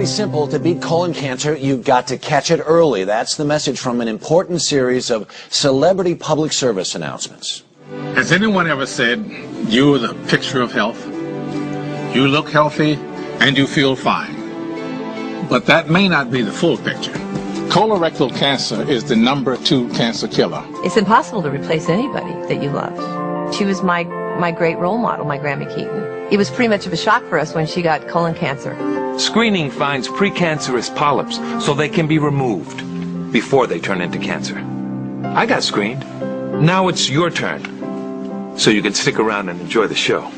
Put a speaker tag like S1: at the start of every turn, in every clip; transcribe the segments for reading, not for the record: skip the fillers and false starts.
S1: pretty simple. To beat colon cancer, you've got to catch it early. That's the message from an important series of celebrity public service announcements.
S2: Has anyone ever said, you're the picture of health? You look healthy and you feel fine. But that may not be the full picture. Colorectal cancer is the #2 cancer killer.
S3: It's impossible to replace anybody that you love. She was my great role model, my Grandma Keaton. It was pretty much of a shock for us when she got colon cancer.
S4: Screening finds precancerous polyps so they can be removed before they turn into cancer. I got screened. Now it's your turn. So you can stick around and enjoy the show.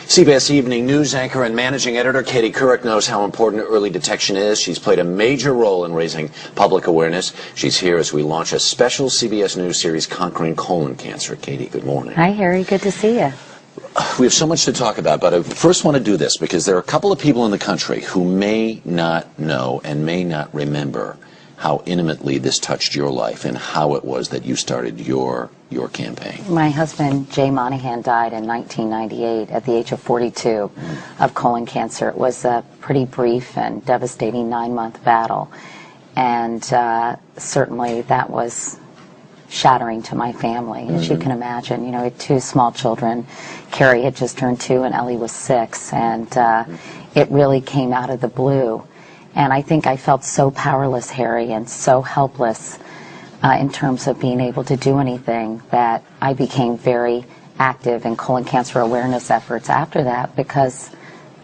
S1: CBS Evening News anchor and managing editor Katie Couric knows how important early detection is. She's played a major role in raising public awareness. She's here as we launch a special CBS News series, Conquering Colon Cancer. Katie, good morning.
S5: Hi, Harry. Good to see you.
S1: We have so much to talk about, but I first want to do this because there are a couple of people in the country who may not know and may not remember how intimately this touched your life and how it was that you started your campaign.
S5: My husband, Jay Monahan, died in 1998 at the age of 42 of colon cancer. It was a pretty brief and devastating 9-month battle, and certainly that was shattering to my family, as you can imagine. You know, we had 2 small children. Carrie had just turned 2 and Ellie was 6, and it really came out of the blue. And I think I felt so powerless, Harry, and so helpless in terms of being able to do anything that I became very active in colon cancer awareness efforts after that, because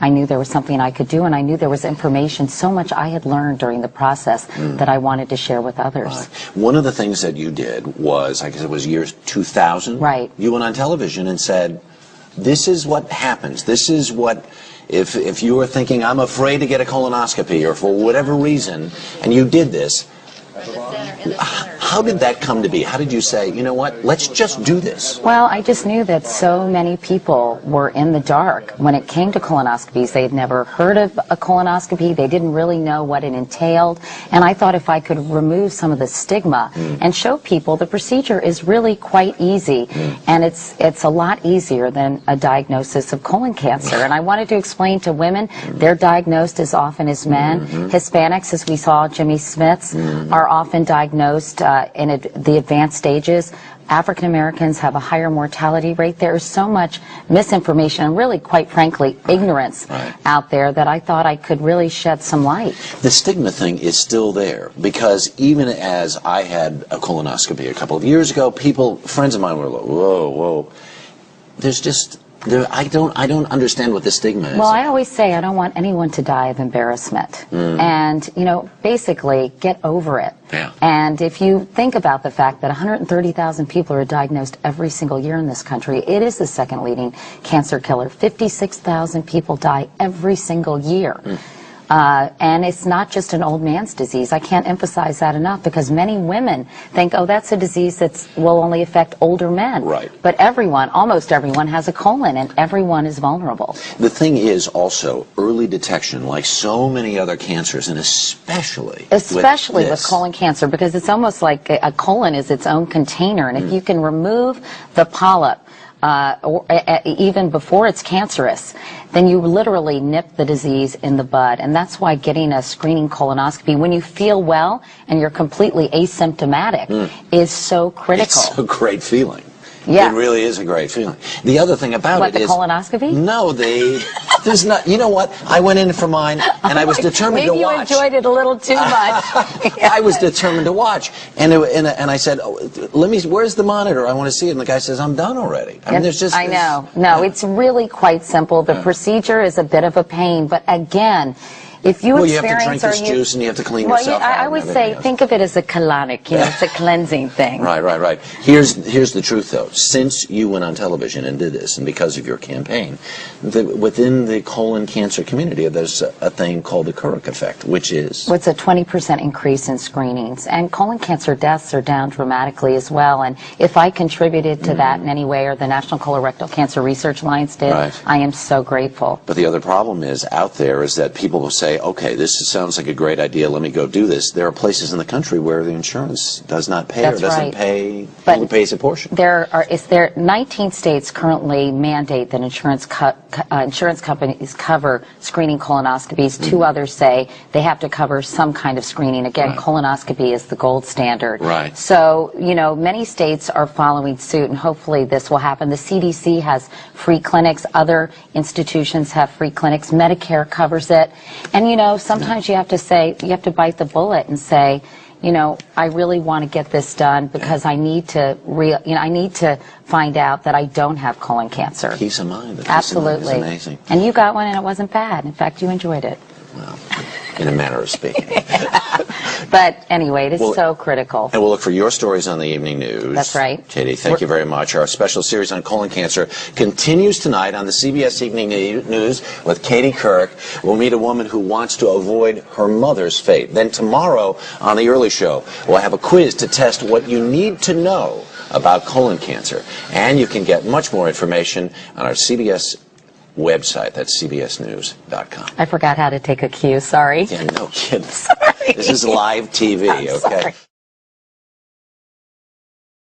S5: I knew there was something I could do, and I knew there was information, so much I had learned during the process that I wanted to share with others.
S1: One of the things that you did was, I guess it was year 2000.
S5: Right.
S1: You went on television and said, this is what happens. This is what, if you were thinking, I'm afraid to get a colonoscopy, or for whatever reason, and you did this, how did that come to be? How did you say, you know what, let's just do this?
S5: Well, I just knew that so many people were in the dark when it came to colonoscopies. They had never heard of a colonoscopy. They didn't really know what it entailed. And I thought if I could remove some of the stigma and show people the procedure is really quite easy, and it's a lot easier than a diagnosis of colon cancer. And I wanted to explain to women, they're diagnosed as often as men. Hispanics, as we saw, Jimmy Smith's, are often diagnosed in the advanced stages. African Americans have a higher mortality rate. There is so much misinformation and really, quite frankly, ignorance out there that I thought I could really shed some light.
S1: The stigma thing is still there, because even as I had a colonoscopy a couple of years ago, friends of mine were like, whoa, there's just, I don't understand what the stigma is.
S5: Well, I always say I don't want anyone to die of embarrassment. And, you know, basically get over it.
S1: Yeah.
S5: And if you think about the fact that 130,000 people are diagnosed every single year in this country, it is the second leading cancer killer. 56,000 people die every single year. And it's not just an old man's disease. I can't emphasize that enough, because many women think, oh, that's a disease that will only affect older men.
S1: Right.
S5: But everyone, almost everyone, has a colon, and everyone is vulnerable.
S1: The thing is also early detection, like so many other cancers, and especially with
S5: colon cancer, because it's almost like a colon is its own container, and if you can remove the polyp, even before it's cancerous, then you literally nip the disease in the bud. And that's why getting a screening colonoscopy when you feel well and you're completely asymptomatic is so critical.
S1: It's a great feeling.
S5: Yeah.
S1: It really is a great feeling. The other thing about
S5: the colonoscopy?
S1: No, there's not. You know what? I went in for mine, and I was determined to watch.
S5: Maybe you enjoyed it a little too much.
S1: I was determined to watch, and I said, where's the monitor? I want to see it. And the guy says, I'm done already. I mean, there's just.
S5: I know. No, it's really quite simple. The procedure is a bit of a pain, but again, if you
S1: you have to drink this juice and you have to clean yourself out.
S5: I always say, think of it as a colonic, you know, it's a cleansing thing.
S1: Right. Here's the truth, though. Since you went on television and did this, and because of your campaign, within the colon cancer community, there's a thing called the Couric effect, which is?
S5: Well, it's a 20% increase in screenings, and colon cancer deaths are down dramatically as well. And if I contributed to that in any way, or the National Colorectal Cancer Research Alliance did, I am so grateful.
S1: But the other problem is out there is that people will say, say, okay, sounds like a great idea, let me go do this, there are places in the country where the insurance does not pay
S5: That's
S1: or doesn't
S5: right.
S1: pay,
S5: But
S1: only pays a portion.
S5: There 19 states currently mandate that insurance companies cover screening colonoscopies. Two others say they have to cover some kind of screening. Again, colonoscopy is the gold standard.
S1: Right.
S5: So, many states are following suit, and hopefully this will happen. The CDC has free clinics. Other institutions have free clinics. Medicare covers it. And, sometimes you have to bite the bullet and say, I really want to get this done because I need to find out that I don't have colon cancer.
S1: Peace of mind. The peace
S5: Absolutely.
S1: of mind is amazing.
S5: And you got one and it wasn't bad. In fact, you enjoyed it.
S1: Well, in a manner of speaking.
S5: But anyway, it is so critical.
S1: And we'll look for your stories on the evening news.
S5: That's right.
S1: Katie, thank you very much. Our special series on colon cancer continues tonight on the CBS Evening News with Katie Kirk. We'll meet a woman who wants to avoid her mother's fate. Then tomorrow on The Early Show, we'll have a quiz to test what you need to know about colon cancer. And you can get much more information on our CBS website. That's cbsnews.com.
S5: I forgot how to take a cue. Sorry.
S1: Yeah, no kidding.
S5: Sorry.
S1: This is live TV,
S5: I'm
S1: okay?
S5: sorry.